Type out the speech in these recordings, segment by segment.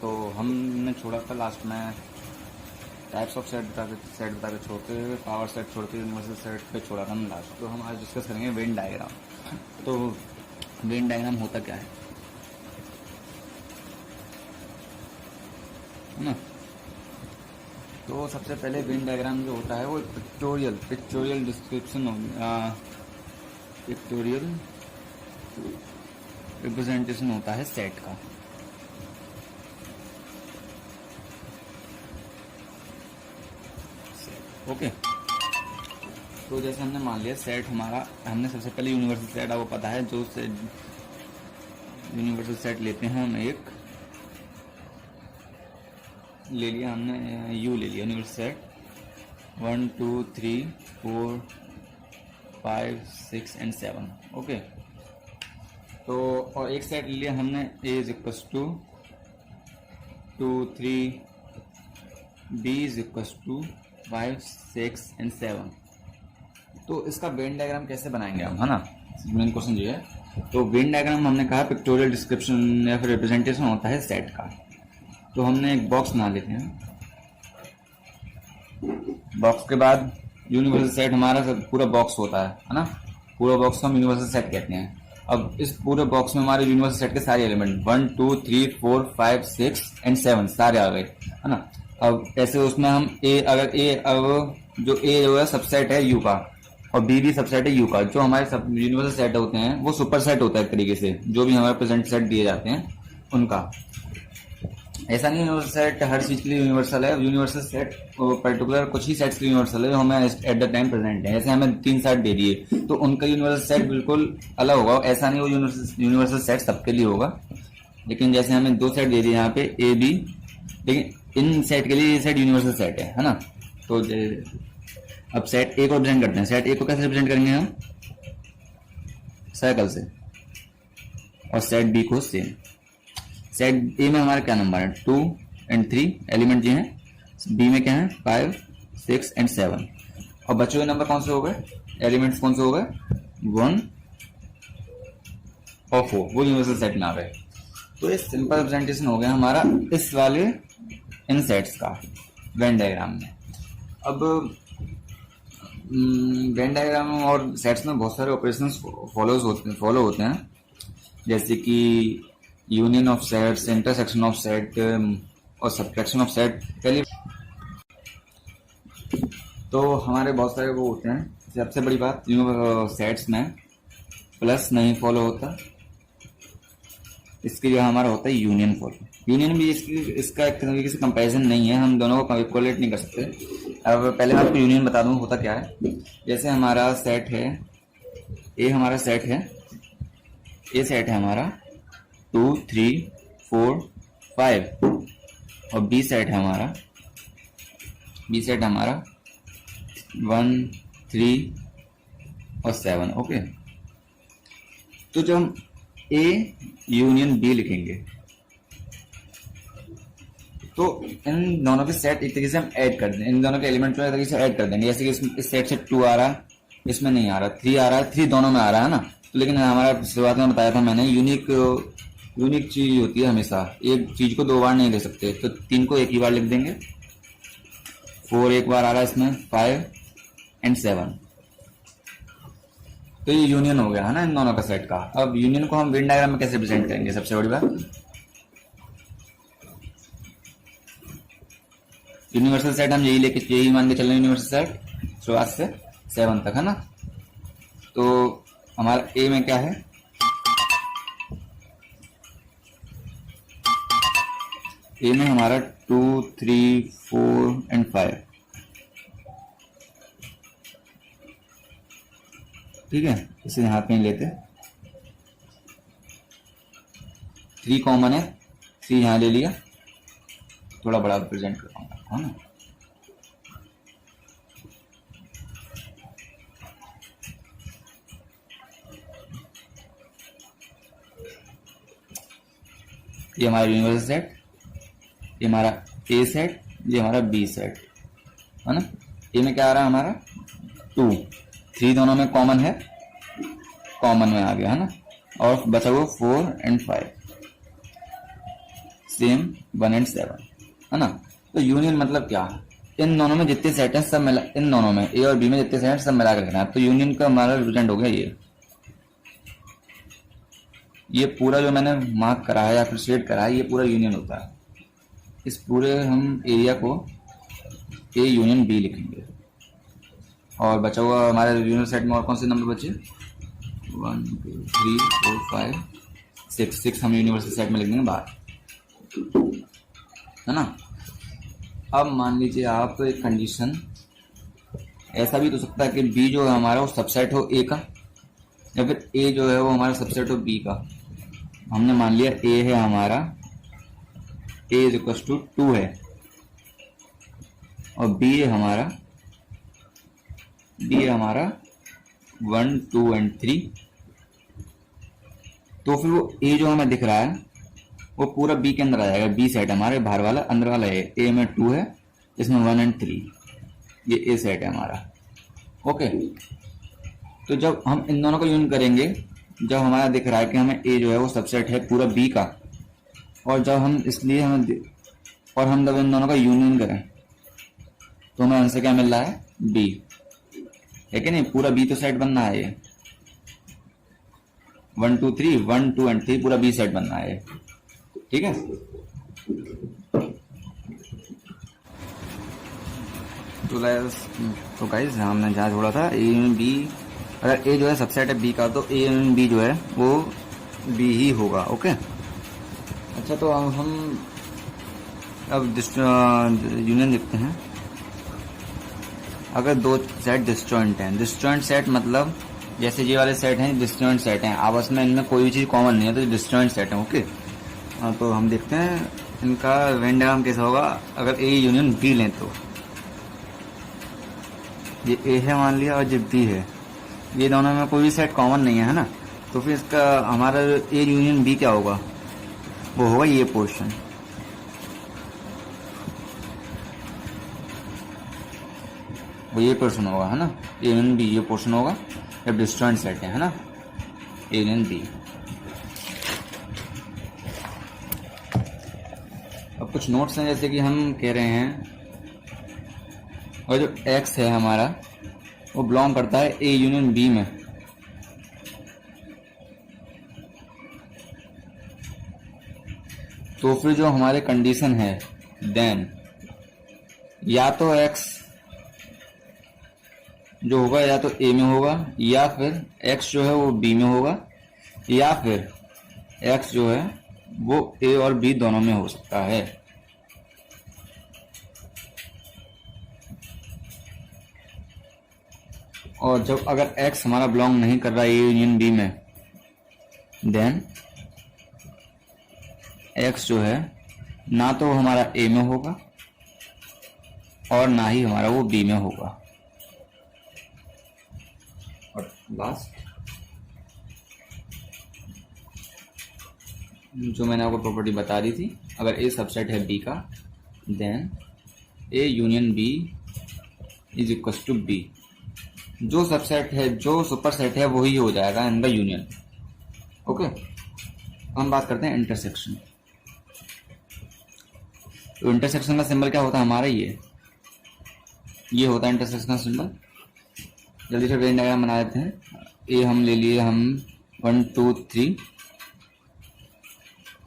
तो हमने छोड़ा था लास्ट में टाइप्स ऑफ सेट बता के छोड़ते हुए पावर सेट छोड़ते हुए यूनिवर्सल सेट पे छोड़ा था हमने लास्ट। तो हम आज डिस्कस करेंगे वेन डायग्राम। तो वेन डायग्राम होता क्या है ना। तो सबसे पहले वेन डायग्राम जो होता है वो पिक्टोरियल डिस्क्रिप्शन पिक्टोरियल रिप्रेजेंटेशन होता है सेट का। ओके, तो जैसे हमने मान लिया सेट हमारा, हमने सबसे पहले यूनिवर्सल सेट आपको पता है, जो यूनिवर्सल सेट लेते हैं हम एक ले लिया हमने, यू ले लिया यूनिवर्सल सेट 1 2 3 4 5 6 एंड 7। ओके, तो और एक सेट ले लिया हमने A is equals to 2 3, B is equals to 5 6 and 7। तो इसका वेन डायग्राम कैसे बनाएंगे हम, है ना, मेन क्वेश्चन ये है। तो वेन डायग्राम हमने कहा पिक्टोरियल डिस्क्रिप्शन या फिर रिप्रेजेंटेशन होता है सेट का। तो हमने एक बॉक्स बना लेते हैं। बॉक्स के बाद यूनिवर्सल सेट हमारा पूरा बॉक्स होता है ना, पूरा बॉक्स को हम यूनिवर्सल सेट कहते हैं। अब इस पूरे बॉक्स में हमारे यूनिवर्सल सेट के सारे एलिमेंट 1 2 3 4 5 6 एंड 7 सारे आ गए, है ना। अब ऐसे उसमें हम अब जो ए जो है सबसेट है यू का और बी भी सबसेट है यू का। जो हमारे सब यूनिवर्सल सेट होते हैं वो सुपर सेट होता है एक तरीके से, जो भी हमारे प्रेजेंट सेट दिए जाते हैं उनका। ऐसा नहीं यूनिवर्सल सेट हर चीज के लिए यूनिवर्सल है। यूनिवर्सल सेट पर्टिकुलर कुछ ही सेट्स के यूनिवर्सल है जो हमें एट द टाइम प्रेजेंट है। ऐसे हमें 3 सेट दे दिए तो उनका यूनिवर्सल सेट बिल्कुल अलग होगा। ऐसा नहीं वो यूनिवर्सल सेट सबके लिए होगा, लेकिन जैसे हमें 2 सेट दे दिए यहाँ पे ए बी, लेकिन इन सेट के लिए ये सेट यूनिवर्सल सेट है ना। तो अब सेट ए को रिप्रेजेंट करते हैं। सेट ए को कैसे रिप्रेजेंट करेंगे हम, सर्कल से, और सेट बी को सेम। सेट ए में हमारा क्या नंबर है 2 एंड 3 एलिमेंट जो हैं। बी में क्या है 5 6 एंड 7। और बचे हुए नंबर कौन से हो गए, एलिमेंट्स कौन से हो गए 1 और 4, वो यूनिवर्सल सेट में आ गए। तो ये सिंपल रिप्रेजेंटेशन हो गया हमारा इस वाले इन सेट्स का वेन डायग्राम में। अब वेन डायग्राम और सेट्स में बहुत सारे ऑपरेशंस फॉलो होते हैं, जैसे कि union of sets, intersection of set और सब्ट्रैक्शन ऑफ सेट। पहले तो हमारे बहुत सारे वो होते हैं। सबसे बड़ी बात सेट्स में प्लस नहीं फॉलो होता, इसके लिए हमारा होता है यूनियन फॉलो। यूनियन भी इसका एक तरीके से कंपैरिजन नहीं है, हम दोनों को इक्वलेट नहीं कर सकते। अब पहले मैं आपको यूनियन बता दूं होता क्या है। जैसे हमारा सेट है ए, हमारा सेट है ए, सेट है हमारा 2 3 4 5, और बी सेट है हमारा 1 3 और 7। ओके, तो जब हम ए यूनियन बी लिखेंगे तो इन दोनों के सेट एक तरीके से हम ऐड कर देंगे, इन दोनों के एलिमेंट को एक तरीके से ऐड कर देंगे। जैसे कि इस सेट से 2 आ रहा है, इसमें नहीं आ रहा, 3 आ रहा है, 3 दोनों में आ रहा है ना। तो लेकिन हमारा शुरुआत में बताया था मैंने, यूनिक चीज होती है हमेशा, एक चीज को 2 बार नहीं ले सकते। तो 3 को एक ही बार लिख देंगे, 4 एक बार आ रहा है इसमें, 5 एंड 7। तो ये यूनियन हो गया है ना इन दोनों का सेट का। अब यूनियन को हम वेन डायग्राम में कैसे प्रेजेंट करेंगे, सबसे बड़ी बात यूनिवर्सल सेट हम यही मान के चल रहे हैं। यूनिवर्सल सेट शुरुआत से 7 तक, है ना। तो हमारा ए में क्या है, ए में हमारा 2 3 4 एंड 5, ठीक है। इसे यहाँ पे लेते, 3 कॉमन है, 3 यहाँ ले लिया, थोड़ा बड़ा प्रेजेंट कर पाऊंगा, है ना। ये हमारा यूनिवर्सल सेट, ये हमारा ए सेट, ये हमारा बी सेट, है ना। ए में क्या आ रहा है हमारा 2, 3 दोनों में कॉमन है, कॉमन में आ गया, है ना। और बचा हुआ 4 एंड 5। सेम 1 एंड 7, है ना। तो यूनियन मतलब क्या, इन दोनों में जितने सेट हैं सब मिला, इन दोनों में ए और बी में जितने सेट हैं सब मिला कर रखना है। तो यूनियन का हमारा रिप्रेजेंट हो गया ये पूरा जो मैंने मार्क करा है या फिर शेड करा है, ये पूरा यूनियन होता है। इस पूरे हम एरिया को ए यूनियन बी लिखेंगे। और बचा हुआ हमारे यूनियन सेट में और कौन से नंबर बचे, 1 2 3 4 5 6 हम यूनिवर्सल सेट में लिख देंगे बाहर, है ना। अब मान लीजिए आप एक कंडीशन, ऐसा भी तो सकता है कि बी जो है हमारा वो सबसेट हो ए का, या फिर ए जो है वो हमारा सबसेट हो बी का। हमने मान लिया ए है हमारा, ए इज इक्वल टू 2 है, और बी है हमारा 1 2 एंड 3। तो फिर वो ए जो हमें दिख रहा है वो पूरा बी के अंदर आ जाएगा। बी सेट हमारे बाहर वाला, अंदर वाला ए में 2 है, इसमें 1 एंड 3, ये ए सेट है हमारा। ओके, तो जब हम इन दोनों को यूनियन करेंगे, जब हमारा दिख रहा है कि हमें ए जो है वो सबसेट है पूरा बी का, और जब हम इसलिए हम जब इन दोनों का यूनियन करें तो हमें आंसर क्या मिल रहा है, बी है कि नहीं। पूरा बी तो सेट बनना है ये, 1 2 3 1 2 एंड 3 पूरा बी सेट बनना है, ठीक है। तो गाइस हमने जहाँ छोड़ा था ए यूनियन बी, अगर ए जो है सबसेट है बी का तो ए यूनियन बी जो है वो बी ही होगा। ओके, अच्छा तो हम अब यूनियन देखते हैं। अगर दो सेट डिस्जॉइंट हैं, डिस्जॉइंट सेट मतलब जैसे ये वाले सेट हैं डिस्जॉइंट सेट हैं, आपस में इनमें कोई भी चीज़ कॉमन नहीं है, तो डिस्जॉइंट सेट है। ओके, तो हम देखते हैं इनका वेन डायग्राम कैसा होगा अगर ए यूनियन बी लें तो। ये ए है मान लिया और ये बी है, ये दोनों में कोई भी सेट कॉमन नहीं है ना, तो फिर इसका हमारा ए यूनियन बी क्या होगा, वो होगा ये पोर्शन। वो ये पोर्शन होगा, है ना, ए यूनियन बी ये पोर्शन होगा जब डिस्जॉइंट सेट है ना, ए यूनियन बी। अब कुछ नोट्स हैं, जैसे कि हम कह रहे हैं और जो एक्स है हमारा वो बिलोंग करता है ए यूनियन बी में। तो फिर जो हमारे कंडीशन है देन या तो एक्स जो होगा या तो ए में होगा, या फिर एक्स जो है वो बी में होगा, या फिर एक्स जो है वो ए और बी दोनों में हो सकता है। और जब अगर एक्स हमारा बिलोंग नहीं कर रहा है ए यूनियन बी में, देन एक्स जो है ना तो हमारा ए में होगा और ना ही हमारा वो बी में होगा। और लास्ट जो मैंने आपको प्रॉपर्टी बता दी थी, अगर ए सबसेट है बी का then A union B is equal to B. जो सबसेट है, जो सुपर सेट है वही हो जाएगा इनका यूनियन। ओके, हम बात करते हैं इंटरसेक्शन। तो इंटरसेक्शन का सिंबल क्या होता है हमारा, ये होता है इंटरसेक्शन का सिंबल। जल्दी से वेन डायग्राम बना देते हैं। ए हम ले लिए हम 1 2 3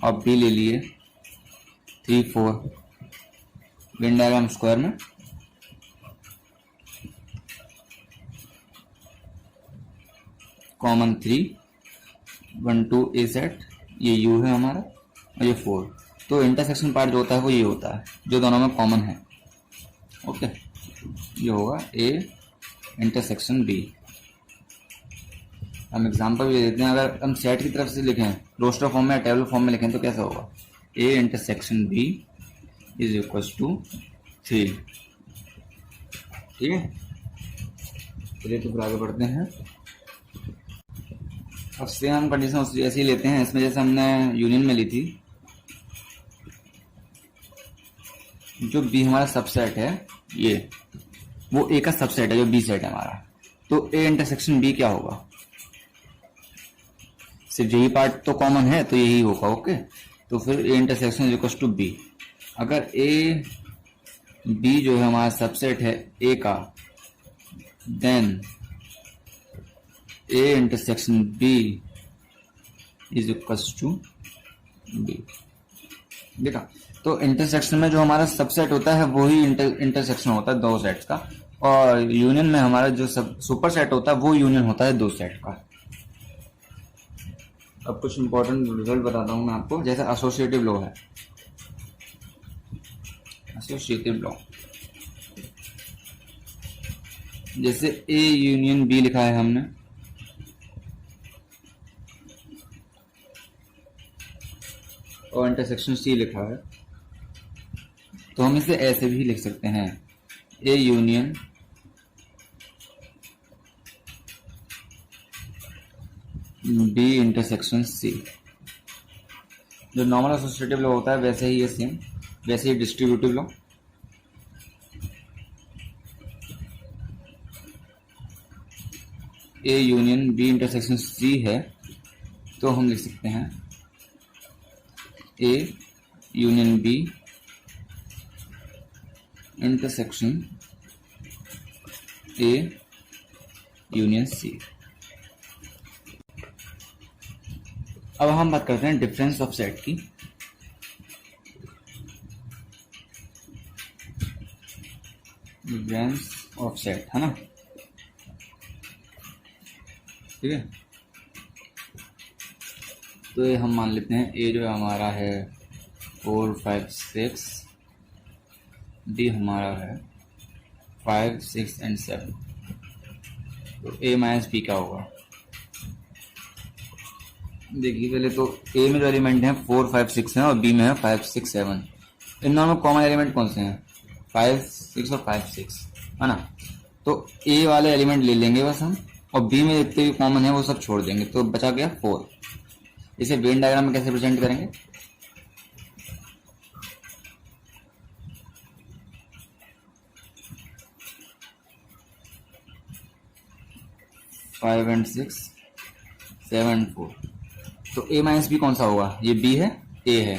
और बी ले लिए 3 4। वेन डायग्राम स्क्वायर में कॉमन 3 1 2 ए सेट, ये यू है हमारा और ये 4। तो इंटरसेक्शन पार्ट जो होता है वो ये होता है जो दोनों में कॉमन है। ओके, ये होगा ए इंटरसेक्शन बी। हम एग्जांपल भी देते हैं, अगर हम सेट की तरफ से लिखें, रोस्टर फॉर्म में या टेबल फॉर्म में लिखें तो कैसा होगा, A intersection B is equal to 3। ठीक है, चलिए तो फिर आगे बढ़ते हैं। अब सेम हम कंडीशन ऐसे ही लेते हैं, इसमें जैसे हमने यूनियन में ली थी, जो बी हमारा सबसेट है ये वो ए का सबसेट है जो बी सेट है हमारा, तो ए इंटरसेक्शन बी क्या होगा, सिर्फ यही पार्ट तो कॉमन है तो यही होगा। ओके, तो फिर A intersection is equal to B. अगर ए बी जो है हमारा सबसेट है ए का, then A intersection B is equal to B. देखा, तो इंटरसेक्शन में जो हमारा सबसेट होता है वही इंटरसेक्शन होता है दो सेट्स का, और यूनियन में हमारा जो सुपर सेट होता है वो यूनियन होता है दो सेट का। अब कुछ इंपॉर्टेंट रिजल्ट बताता हूं मैं आपको, जैसे एसोसिएटिव लॉ है। एसोसिएटिव लॉ, जैसे ए यूनियन बी लिखा है हमने, और इंटरसेक्शन सी लिखा है, तो हम इसे ऐसे भी लिख सकते हैं, A union B intersection C. जो नॉर्मल एसोसिएटिव लॉ होता है वैसे ही ये सेम, वैसे ही distributive law. A union B intersection C है, तो हम लिख सकते हैं A union B intersection A union C. अब हम बात करते हैं डिफरेंस ऑफ सेट की। डिफरेंस ऑफ सेट है ना, ठीक है। तो ये हम मान लेते हैं ए जो हमारा है 4 5 6, डी हमारा है 5 6 एंड 7। तो ए माइनस बी क्या होगा? देखिए पहले तो ए में जो एलिमेंट है 4 5 6 है और बी में है 5 6 7। इन दोनों में कॉमन एलिमेंट कौन से हैं? 5 6 और 5 6 है ना। तो ए वाले एलिमेंट ले लेंगे बस हम, और बी में जितने भी कॉमन है वो सब छोड़ देंगे, तो बचा गया 4। इसे वेन डायग्राम में कैसे प्रेजेंट करेंगे? Five and 6 7 and 4। तो ए माइनस बी कौन सा होगा? ये बी है, ए है,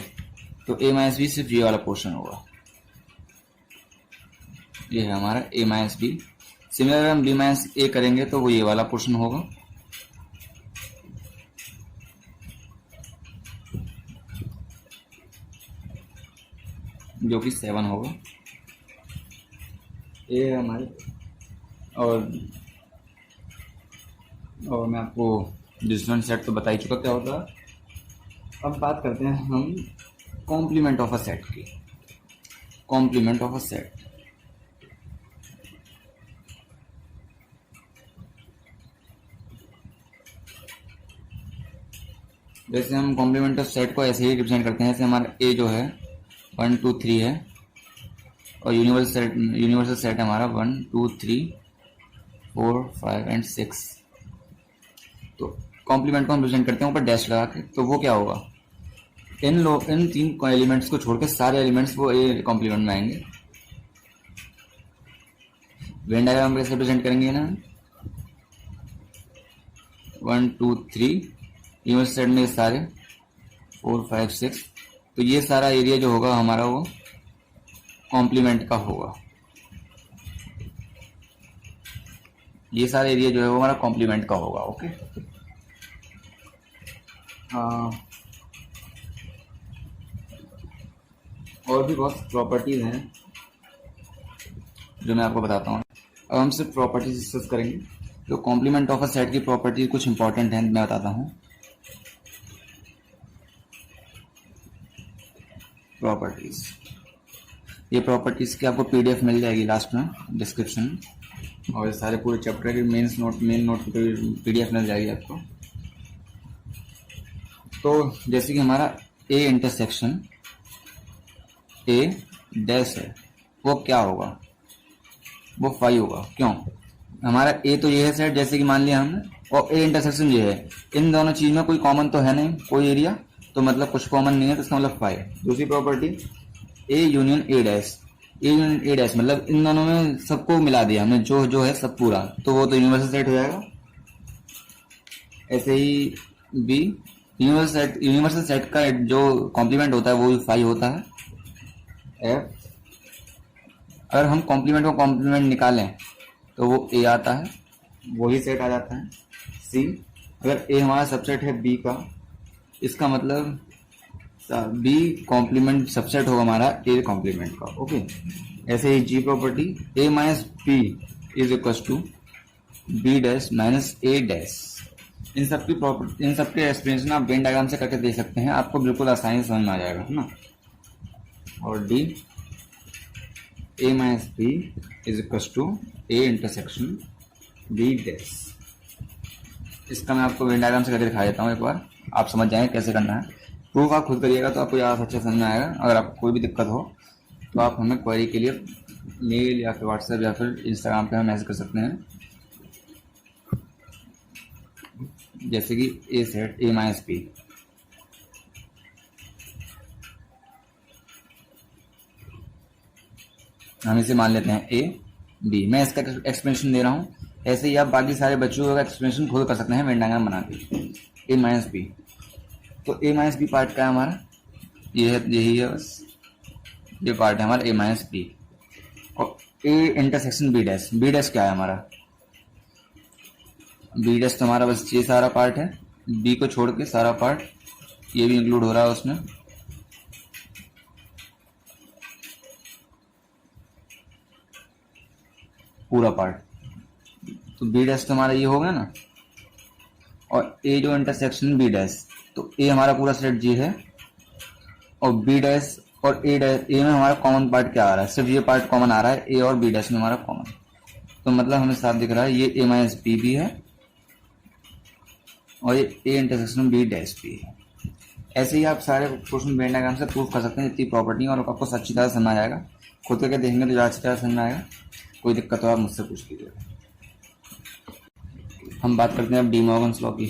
तो ए माइनस बी सिर्फ ये वाला पोर्शन होगा। ये है हमारा ए माइनस बी। सिमिलर अगर हम बी माइनस ए करेंगे तो वो ये वाला पोर्शन होगा। जो कि 7 होगा। ये है हमारे, और मैं आपको डिस्टेंस सेट तो बता ही चुका क्या होता है। अब बात करते हैं हम कॉम्प्लीमेंट ऑफ अ सेट की। कॉम्प्लीमेंट ऑफ अ सेट, जैसे हम कॉम्प्लीमेंट ऑफ सेट को ऐसे ही रिप्रेजेंट करते हैं, जैसे हमारा ए जो है 1 2 3 है, और यूनिवर्सल सेट हमारा 1 2 3 4 5 एंड 6। तो कॉम्प्लीमेंट को हम रिप्रेजेंट करते हैं ऊपर डैश लगा के, तो वो क्या होगा? इन 3 एलिमेंट्स को छोड़ के सारे एलिमेंट्स वो ए कॉम्प्लीमेंट में आएंगे। वेन डायग्राम कैसे रिप्रेजेंट करेंगे ना, 1 2 3 यूनिवर्सल सेट में सारे 4 5 6, तो ये सारा एरिया जो होगा हमारा वो कॉम्प्लीमेंट का होगा। ये सारा एरिया जो है वो हमारा कॉम्प्लीमेंट का होगा। ओके, और भी बहुत प्रॉपर्टीज हैं जो मैं आपको बताता हूँ। अब हम सिर्फ प्रॉपर्टीज डिस्कस करेंगे। तो कॉम्प्लीमेंट ऑफ अ सेट की प्रॉपर्टीज कुछ इंपॉर्टेंट हैं, मैं बताता हूँ। प्रॉपर्टीज, ये प्रॉपर्टीज की आपको पीडीएफ मिल जाएगी लास्ट में डिस्क्रिप्शन में, और ये सारे पूरे चैप्टर की मेन नोट की पीडीएफ मिल जाएगी आपको। तो जैसे कि हमारा ए इंटरसेक्शन ए डैश है, वो क्या होगा? वो 5 होगा। क्यों? हमारा ए तो ये है सेट, जैसे कि मान लिया हमने, और ए इंटरसेक्शन ये है। इन दोनों चीज में कोई कॉमन तो है नहीं, कोई एरिया, तो मतलब कुछ कॉमन नहीं है, तो इसका मतलब 5। दूसरी प्रॉपर्टी ए यूनियन ए डैश। ए यूनियन ए डैश मतलब इन दोनों में सबको मिला दिया हमने, जो जो है सब पूरा, तो वो तो यूनिवर्सल सेट हो जाएगा। ऐसे ही B union C, A union B, इन दोनों में से सबको मिला दिया हमने, जो जो है सब पूरा, तो वो तो यूनिवर्सल सेट हो जाएगा। यूनिवर्सल सेट का जो कॉम्प्लीमेंट होता है वो फाई होता है एफ। अगर हम कॉम्प्लीमेंट को कॉम्प्लीमेंट निकालें तो वो ए आता है, वही सेट आ जाता है सी। अगर ए हमारा सबसेट है बी का, इसका मतलब बी कॉम्प्लीमेंट सबसेट होगा हमारा ए कॉम्प्लीमेंट का। ओके, ऐसे ही G property A minus P is equal to B dash minus A dash. इन सबके एक्सप्लेनेशन आप वेन डायग्राम से करके दे सकते हैं, आपको बिल्कुल आसानी से समझ में आ जाएगा, है ना। और D A minus B is equal to A intersection B dash. इसका मैं आपको वेन डायग्राम से करके दिखा देता हूँ, एक बार आप समझ जाएंगे कैसे करना है। प्रूफ आप खुद करिएगा तो आपको ज़्यादा अच्छा समझ में आएगा। अगर आपको कोई भी दिक्कत हो तो आप हमें क्वेरी के लिए मेल या फिर व्हाट्सएप या फिर इंस्टाग्राम पे हमें मैसेज कर सकते हैं, जैसे कि ए सेट ए माइनस पी। हम इसे मान लेते हैं ए बी। मैं इसका एक्सप्लेनेशन दे रहा हूँ, ऐसे ही आप बाकी सारे बच्चों का एक्सप्लेनेशन खुद कर सकते हैं वेन डायग्राम बना के। ए माइनस बी, तो ए माइनस बी पार्ट क्या है हमारा, ये है, यही है बस, ये पार्ट है हमारा ए माइनस बी। और A intersection B dash, B dash क्या है हमारा, बी डैश तो हमारा बस ये सारा पार्ट है, बी को छोड़ के सारा पार्ट ये भी इंक्लूड हो रहा है उसमें। पूरा पार्ट, तो बी डैश तो हमारा ये होगा ना। और ए जो इंटरसेक्शन बी डैश, तो ए हमारा पूरा सेट जी है, और बी डैश और ए डैश, ए में हमारा कॉमन पार्ट क्या आ रहा है, सिर्फ ये पार्ट कॉमन आ रहा है, ए और बी डैश में हमारा कॉमन। तो मतलब हमें साफ दिख रहा है ये ए माइनस बी भी है और ये ए इंटरसेक्शन बी डैश भी है। ऐसे ही आप सारे क्वेश्चन वेन डायग्राम से प्रूफ कर सकते हैं जितनी प्रॉपर्टी, और आपको अच्छी तरह समझ आएगा। खुद करके देखेंगे तो ज़्यादा अच्छी तरह समझ में आएगा। कोई दिक्कत हो आप मुझसे पूछ लीजिएगा। हम बात करते हैं अब डी मॉर्गन्स लॉ की।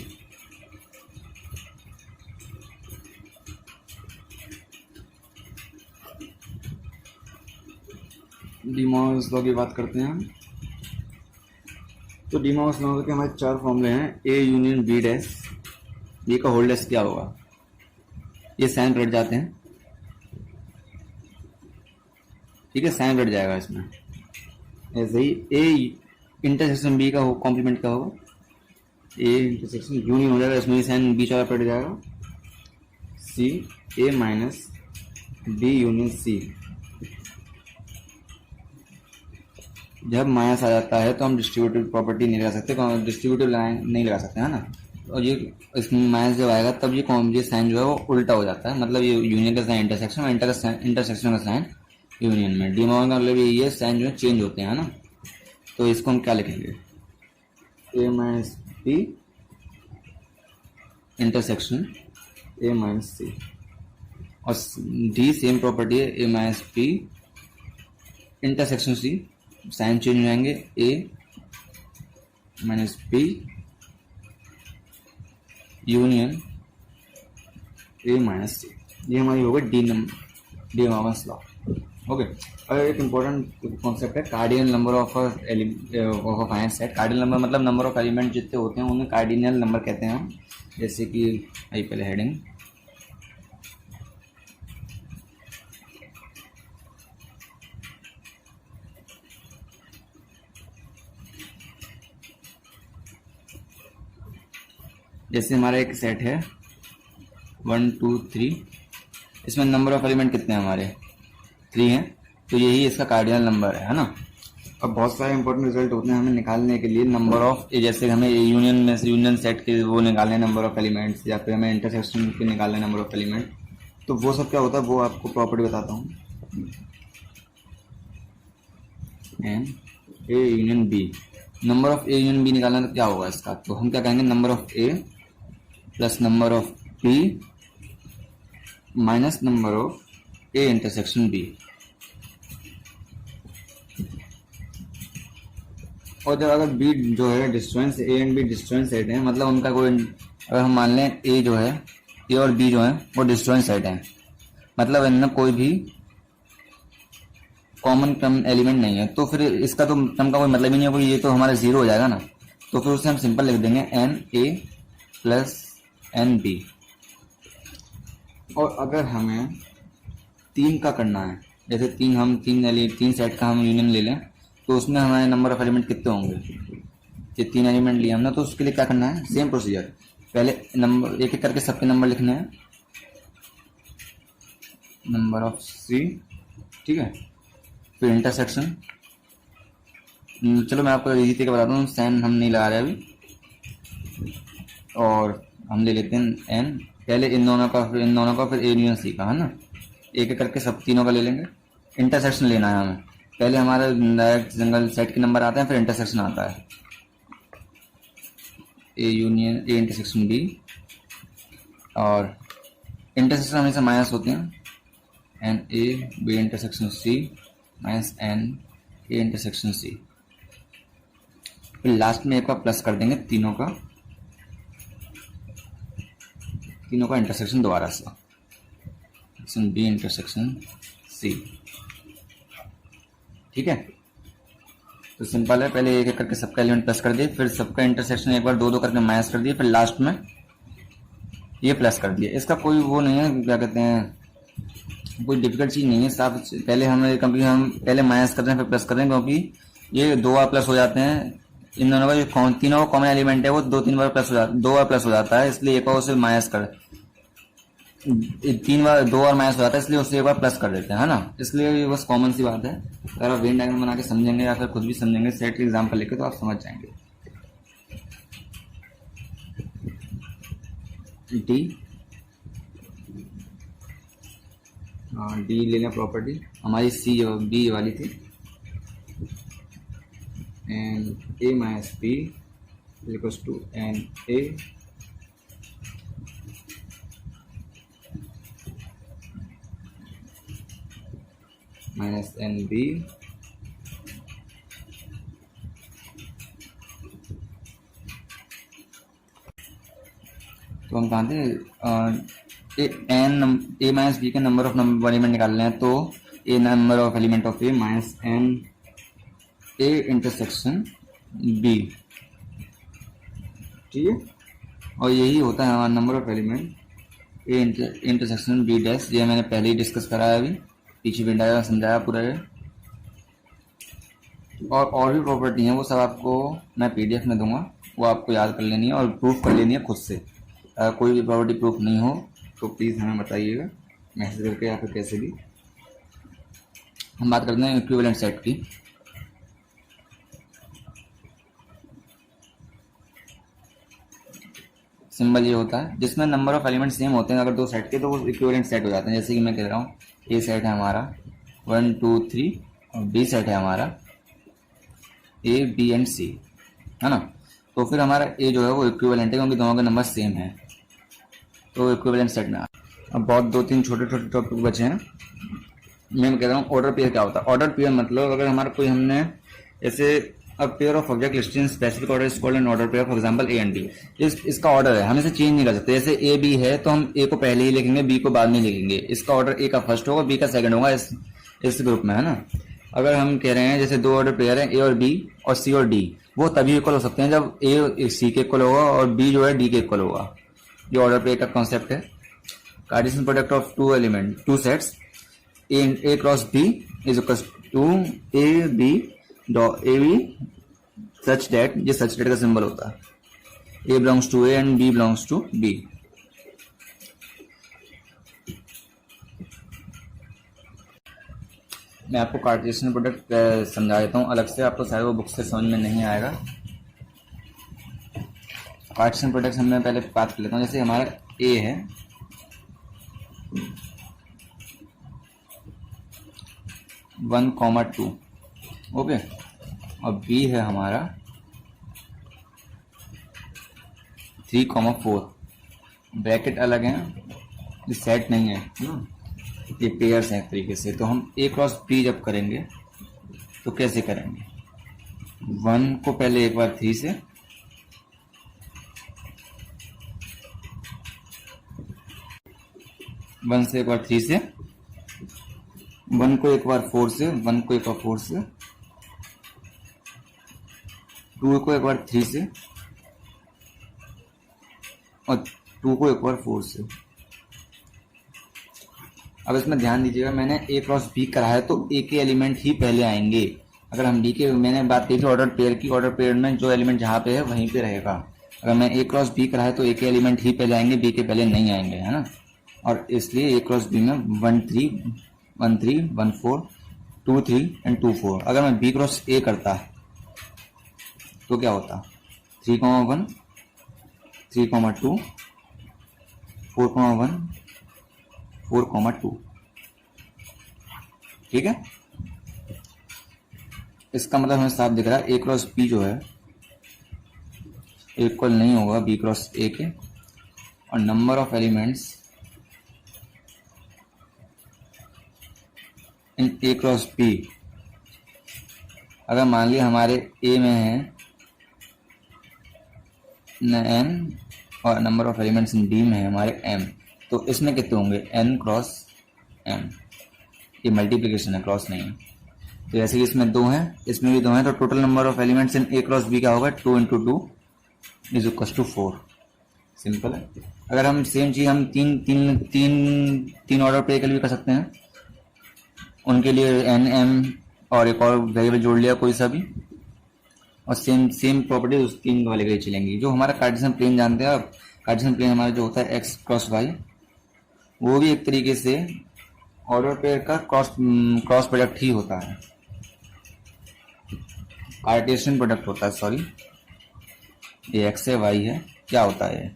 डी मॉर्गन्स लॉ की बात करते हैं हम। तो डी मॉर्गन्स लॉ के हमारे 4 फॉर्मूले हैं। ए यूनियन बी डैश, ये का होल डैश क्या होगा, ये साइन रट जाते हैं, ठीक है, साइन रट जाएगा इसमें। ऐसे ही ए इंटरसेक्शन बी का कॉम्प्लीमेंट क्या होगा, ए इंटरसेक्शन यूनियन हो जाएगा, इसमें साइन बीच वाला पड़ जाएगा। सी ए माइनस बी यूनियन सी। जब माइनस आ जाता है तो हम डिस्ट्रीब्यूटिव प्रॉपर्टी नहीं लगा सकते, डिस्ट्रीब्यूटिव लाइन नहीं लगा सकते, है ना। और ये इसमें माइनस जब आएगा तब ये साइन जो है वो उल्टा हो जाता है, मतलब ये यूनियन का साइन इंटरसेक्शन और इंटरसेक्शन का साइन यूनियन में। डी मॉर्गन का मतलब ये साइन जो है चेंज होते हैं, है ना। तो इसको हम क्या लिखेंगे, A minus B intersection A minus C. और डी सेम प्रॉपर्टी है, A minus B intersection C, sign change हो जाएंगे, A minus B union A minus C. ये हमारी होगा डी मॉर्गन्स लॉ। ओके, और एक इम्पोर्टेंट कॉन्सेप्ट है cardinal number of a finite set. Cardinal number मतलब नंबर ऑफ एलिमेंट जितने होते हैं उन्हें कार्डिनल नंबर कहते हैं हम। जैसे कि आई पहले हेडिंग, जैसे हमारा एक सेट है 1 2 3, इसमें नंबर ऑफ एलिमेंट कितने हैं हमारे 3 हैं, तो यही इसका कार्डिनल नंबर है ना। अब बहुत सारे इंपॉर्टेंट रिजल्ट होते हैं हमें निकालने के लिए नंबर ऑफ, जैसे हमें यूनियन में से यूनियन सेट के वो निकालने नंबर ऑफ एलिमेंट्स, या फिर हमें इंटरसेक्शन के निकालने नंबर ऑफ एलिमेंट। तो वो सब क्या होता है वो आपको प्रॉपर्टी बताता हूँ। N A union B, number of A union B निकालना तो क्या होगा इसका, तो हम क्या कहेंगे number of A plus number of B minus number of A intersection B. और जब अगर बी जो है distance, A and B distance set है, मतलब उनका कोई, अगर हम मान लें ए जो है, ए और बी जो है वो डिस्टेंस सेट है, मतलब इनमें कोई भी कॉमन टर्म एलिमेंट नहीं है, तो फिर इसका तो टर्म का कोई मतलब ही नहीं है, ये तो हमारा 0 हो जाएगा ना। तो फिर उसे हम सिंपल लिख देंगे N A plus N B, और अगर हमें 3 का करना है, जैसे तीन सेट का हम यूनियन ले लें, तो उसमें हमारे नंबर ऑफ एलिमेंट कितने होंगे? ये 3 एलिमेंट लिए हमने, तो उसके लिए क्या करना है? सेम प्रोसीजर, पहले नंबर एक एक करके सबके नंबर लिखने हैं, नंबर ऑफ सी, ठीक है। फिर इंटरसेक्शन, चलो मैं आपको इजी तरीके बताता हूँ, साइन हम नहीं लगा रहे अभी, और हम ले लेते हैं एन, पहले इन दोनों का फिर इन दोनों का फिर ए यूनियन सी का, है ना। एक एक करके सब तीनों का ले लेंगे। इंटरसेक्शन लेना है हमें, पहले हमारा डायरेक्ट सिंगल सेट के नंबर आते हैं, फिर इंटरसेक्शन आता है, A union A intersection B, और इंटरसेक्शन हमेशा माइनस होते हैं, N A B intersection C minus N A intersection C. फिर लास्ट में एक बार प्लस कर देंगे तीनों का इंटरसेक्शन दोबारा से, बी इंटरसेक्शन सी, ठीक है। तो सिंपल है, पहले एक एक करके सबका एलिमेंट प्लस कर दिए, फिर सबका इंटरसेक्शन एक बार दो दो करके माइनस कर दिए, फिर लास्ट में ये प्लस कर दिया। इसका कोई वो नहीं है, क्या कहते हैं, कोई डिफिकल्ट चीज नहीं है, साफ। पहले हमें कभी हम पहले माइनस कर रहे हैं फिर प्लस कर रहे हैं, क्योंकि ये 2 बार प्लस हो जाते हैं, इन दोनों का जो तीनों का कॉमन एलिमेंट है वो 2-3 बार प्लस हो जाता है, 2 बार प्लस हो जाता है, इसलिए एक बार उसे माइनस कर, 2 बार माइनस हो जाता है, इसलिए उससे एक बार प्लस कर देते हैं, है ना। इसलिए ये बस कॉमन सी बात है, अगर आप वेन डायग्राम बना के समझेंगे या फिर खुद भी समझेंगे सेट के एग्जाम्पल लेके, तो आप समझ जाएंगे। डी लेना प्रॉपर्टी, हमारी सी बी वाली थी, and A minus B equals to N A minus N B तो हम कहाँ थे, ए माइनस बी के नंबर ऑफ एलिमेंट निकालने हैं, तो A number of element of A minus N A intersection B, ठीक है। और यही होता है हमारा number of element A intersection B dash, ये मैंने पहले ही डिस्कस करा है, अभी पीछे भी डायग्राम समझाया पूरा है। और भी प्रॉपर्टी हैं, वो सब आपको मैं पीडीएफ में दूंगा, वो आपको याद कर लेनी है और प्रूफ कर लेनी है खुद से। कोई भी प्रॉपर्टी प्रूफ नहीं हो तो प्लीज़ हमें बताइएगा मैसेज करके या फिर कैसे भी। हम बात करते हैं इक्विवेलेंट सेट की। सिंबल ये होता है जिसमें नंबर ऑफ एलिमेंट सेम होते हैं, अगर 2 सेट के तो वो इक्विवेलेंट सेट हो जाते हैं। जैसे कि मैं कह रहा हूँ ए सेट है हमारा 1 2 3 और बी सेट है हमारा ए बी एंड सी, है ना। तो फिर हमारा ए जो है वो इक्विवेलेंट है क्योंकि दोनों के नंबर सेम है, तो इक्विवेलेंट सेट में। अब बहुत 2-3 छोटे छोटे टॉपिक बचे हैं। मैं कह रहा हूँ ऑर्डर पेयर क्या होता है। ऑर्डर पेयर मतलब अगर हमारा कोई हमने ऐसे a pair of object listed in specific order is called an order pair, for example A and B. इसका ऑर्डर है, हम इसे चेंज नहीं कर सकते। जैसे ए बी है तो हम ए को पहले ही लिखेंगे, बी को बाद में लिखेंगे। इसका ऑर्डर ए का फर्स्ट होगा, बी का सेकंड होगा इस ग्रुप में, है ना। अगर हम कह रहे हैं जैसे 2 ऑर्डर पेयर है ए और बी और सी और डी, वो तभी इक्वल हो सकते हैं जब ए सी के इक्वल होगा और बी जो है डी के इक्वल होगा। ये ऑर्डर पेयर का कॉन्सेप्ट है। Cartesian product of two sets A cross B is equal to A B such that, ये सच डेट का सिंबल होता है। A belongs to A and B belongs to B. मैं आपको कार्टेशियन प्रोडक्ट समझा देता हूँ अलग से, आपको शायद वो बुक से समझ में नहीं आएगा। कार्टेशियन प्रोडक्ट हमने पहले बात कर लेता हूँ। जैसे हमारा ए है 1,2, ओके, और बी है हमारा 3,4। ब्रैकेट अलग है, ये सेट नहीं है, ये पेयर्स हैं एक तरीके से। तो हम ए क्रॉस बी जब करेंगे तो कैसे करेंगे, 1 को पहले एक बार 3 से, 1 से एक बार 3 से, 1 को एक बार 4 से, 1 को एक बार 4 से, 2 को एक बार 3 से और 2 को एक बार 4 से। अब इसमें ध्यान दीजिएगा, मैंने ए क्रॉस बी करा है तो ए के एलिमेंट ही पहले आएंगे। अगर हम डी के, मैंने बात की थी ऑर्डर पेयर की, ऑर्डर पेयर में जो एलिमेंट जहाँ पे है वहीं पे रहेगा। अगर मैं ए क्रॉस बी करा है तो ए के एलिमेंट ही पहले आएंगे, बी के पहले नहीं आएंगे, है ना। और इसलिए ए क्रॉस बी में 1 3 1 3 1 4 2 3 एंड 2 4। अगर मैं बी क्रॉस ए करता तो क्या होता, 3 1 3 2 4 1 4 2। ठीक है, इसका मतलब हमें साफ दिख रहा है ए क्रॉस बी जो है इक्वल नहीं होगा बी क्रॉस ए के, और number of elements in A cross B, अगर मान लिया हमारे ए में है n और number of elements in B में है हमारे m, तो इसमें कितने होंगे n क्रॉस m। ये मल्टीप्लिकेशन है, क्रॉस नहीं है। तो जैसे कि इसमें 2 हैं, इसमें भी 2 हैं, तो total number of elements in A cross B क्या होगा, 2 × 2 इज इक्वल टू 4। सिंपल है। अगर हम सेम चीज हम तीन ऑर्डर पे के लिए भी कर सकते हैं, उनके लिए n m और एक और वेरिएबल जोड़ लिया कोई सा भी, और सेम प्रॉपर्टी उस 3 वाले के लिए चलेंगी। जो हमारा कार्टेशियन प्लेन जानते हैं आप, कार्टेशियन प्लेन हमारा जो होता है x क्रॉस y, वो भी एक तरीके से ऑर्डर पेयर का क्रॉस प्रोडक्ट ही होता है, कार्टेशियन प्रोडक्ट होता है। सॉरी, ये x है y है, क्या होता है,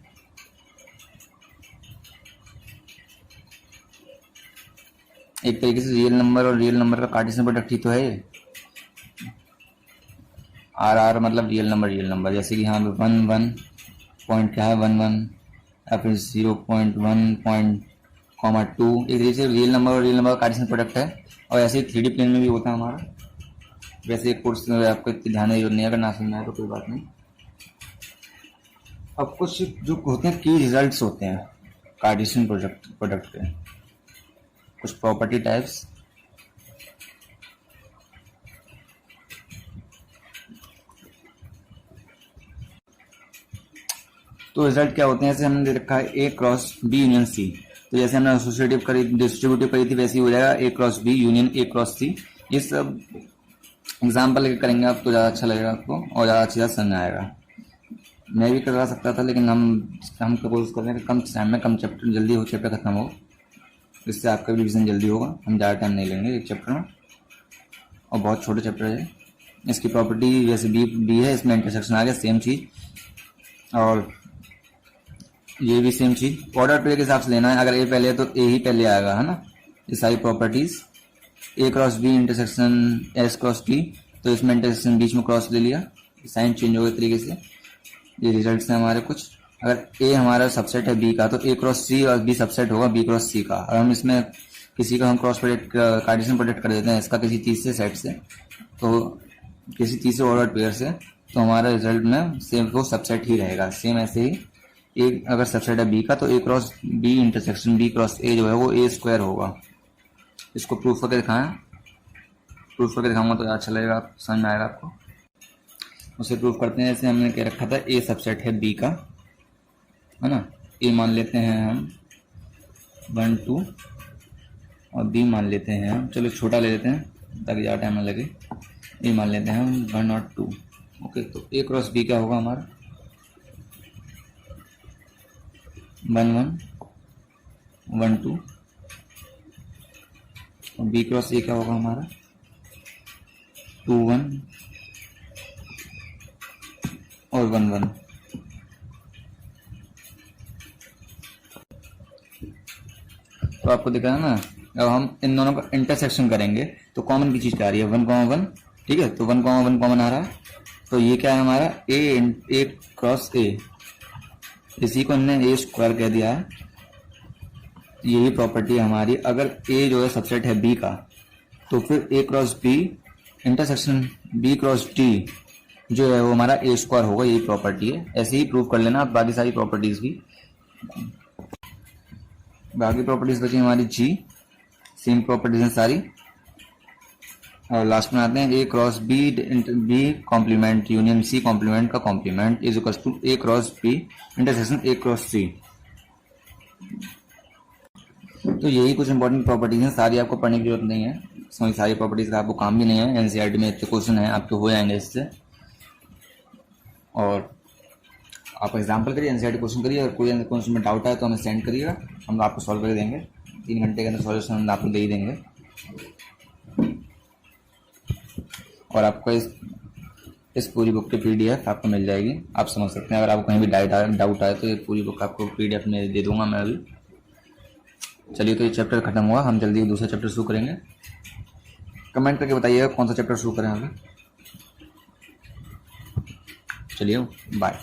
एक तरीके से रियल नंबर और रियल नंबर का कार्टेशियन प्रोडक्ट ही तो है ये। आर मतलब रियल नंबर, जैसे कि यहाँ पे 1 1 पॉइंट क्या है 1 1, या फिर 0.1 पॉइंट कॉमा 2, एक तरीके से रियल नंबर और रियल नंबर का कार्टेशियन प्रोडक्ट है। और ऐसे ही 3D प्लेन में भी होता है हमारा। वैसे एक कोर्स में आपको इतनी ध्यान नहीं, अगर ना सुनना है तो कोई बात नहीं। अब कुछ जो होते हैं की रिजल्ट्स होते हैं कार्टेशियन प्रोडक्ट के, कुछ प्रॉपर्टी टाइप्स। तो रिजल्ट क्या होते हैं, जैसे हमने दे रखा है ए क्रॉस बी यूनियन सी, तो जैसे हमने डिस्ट्रीब्यूटिव करी थी वैसे ही हो जाएगा A cross B union A cross C. ये सब एग्जाम्पल लेकर करेंगे आप तो ज़्यादा अच्छा लगेगा आपको और ज़्यादा अच्छी समझ में आएगा। मैं भी करवा सकता था, लेकिन हम कोशिश कर रहे हैं कि कम टाइम में कम चैप्टर जल्दी हो, चैप्टर खत्म हो, इससे आपका भी रिविजन जल्दी होगा। हम ज़्यादा टाइम नहीं लेंगे एक चैप्टर में, और बहुत छोटे चैप्टर है। इसकी प्रॉपर्टी जैसे बी है, इसमें इंटरसेक्शन आ गया, सेम चीज़, और ये भी सेम चीज। ऑर्डर पेयर के हिसाब से लेना है, अगर ए पहले है तो ए ही पहले आएगा, है ना। ये सारी properties, A cross B intersection S cross T, तो इसमें इंटरसेक्शन बीच में क्रॉस ले लिया, साइन चेंज हो गए तरीके से। ये रिजल्ट्स हैं हमारे कुछ। अगर ए हमारा सबसेट है बी का, तो ए क्रॉस सी और बी सबसेट होगा बी क्रॉस सी का। और हम इसमें किसी का हम क्रॉस प्रोडक्ट कार्टेशियन प्रोडक्ट कर देते हैं इसका किसी चीज से, सेट से, तो किसी चीज से ऑर्डर पेयर से, तो हमारा रिजल्ट में सेम वो सबसेट ही रहेगा। सेम ऐसे ही एक अगर सबसेट है बी का, तो A cross B intersection B cross A जो है वो ए स्क्वायर होगा। इसको प्रूफ करके दिखाएं, प्रूफ करके दिखाऊंगा तो अच्छा लगेगा, समझ में आएगा आपको। उसे प्रूफ करते हैं। जैसे हमने क्या रखा था, ए सबसेट है बी का, है ना। ए मान लेते हैं हम 1 2, और बी मान लेते हैं हम, चलो छोटा ले लेते हैं ताकि ज़्यादा टाइम ना लगे। ए मान लेते हैं हम 1 और 2। ओके, तो ए क्रॉस बी क्या होगा हमारा 1 1 1 2, और बी क्रॉस ए क्या होगा हमारा 2 1 और 1 1। तो आपको दिख रहा है ना। अब हम इन दोनों का इंटरसेक्शन करेंगे तो कॉमन की चीज क्या आ रही है 1 1, ठीक है। तो 1 1 कॉमन आ रहा है, तो ये क्या है हमारा ए क्रॉस ए, इसी को हमने ए स्क्वायर कह दिया है। यही प्रॉपर्टी है हमारी। अगर ए जो है सबसेट है बी का, तो फिर A cross B intersection B cross T जो है वो हमारा ए स्क्वायर होगा। यही प्रॉपर्टी है, ऐसे ही प्रूव कर लेना आप बाकी सारी प्रॉपर्टीज भी। बाकी प्रॉपर्टीज बची हमारी जी, सेम प्रॉपर्टीज हैं सारी। और लास्ट में आते हैं A cross B complement union C complement का complement is equal to A cross B intersection A cross C. तो यही कुछ इंपॉर्टेंट प्रॉपर्टीज हैं, सारी आपको पढ़ने की जरूरत नहीं है, इसमें सारी प्रॉपर्टीज का आपको काम भी नहीं है। एनसीईआरटी में इतने क्वेश्चन हैं आपके हो जाएंगे इससे। और आप एग्जाम्पल करिए, एनसीईआरटी क्वेश्चन करिए, अगर कोई क्वेश्चन में डाउट आए तो हमें सेंड करिएगा, हम आपको सॉल्व करके देंगे। 3 घंटे के अंदर सॉल्यूशन हम आपको दे ही देंगे। और आपको इस पूरी बुक की पीडीएफ आपको मिल जाएगी, आप समझ सकते हैं। अगर आपको कहीं भी डाउट आए तो ये पूरी बुक आपको पीडीएफ में दे दूंगा मैं अभी। चलिए, तो ये चैप्टर खत्म हुआ, हम जल्दी दूसरा चैप्टर शुरू करेंगे। कमेंट करके बताइएगा कौन सा चैप्टर शुरू करें अभी। चलिए, बाय।